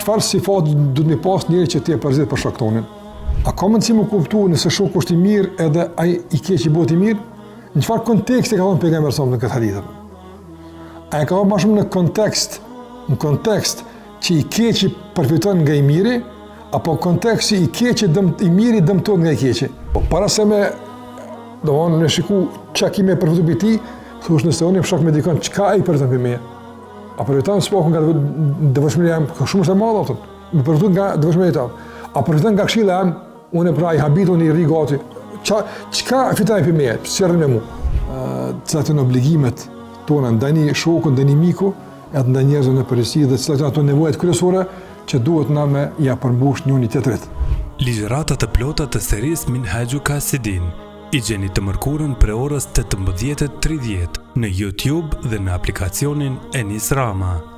çfarë sifat duhet me pas njëri që ti e përzit për shkak tonin? A ka mundësi më kuptu nëse shoku është i mirë edhe ai i keq i bëhet i mirë? Në çfarë konteksti ka thënë pejgamberi sa në këtë hadith? A e ka më shumë në kontekst që i keq përfiton nga i miri, apo konteksti i keq i miri dëmton nga i keq? Para se me në shiku çka kime përfitu për ti, thush nëse unë fshak me dikon, çka ai përfiton për meje? A përfiton s'po nga devotshmëria jam, ka shumë të madhe ato. Me përfiton nga devotshmëria jam. A përfiton nga këshilla jam, unë pra i habiton i rri gati. Çka fiton për meje? Sjerrën me mua. Cilat janë obligimet tona ndaj shokut, ndaj miku, edhe ndaj njerëzve në përgjithësi dhe cilat janë ato nevojat kryesore që duhet na me ja përmbush njëri tjetrit. Ligjërata të plota të serisë Minhaju Kasidin i gjeni të mërkurën për orës 18:30 në YouTube dhe në aplikacionin Enis Rama.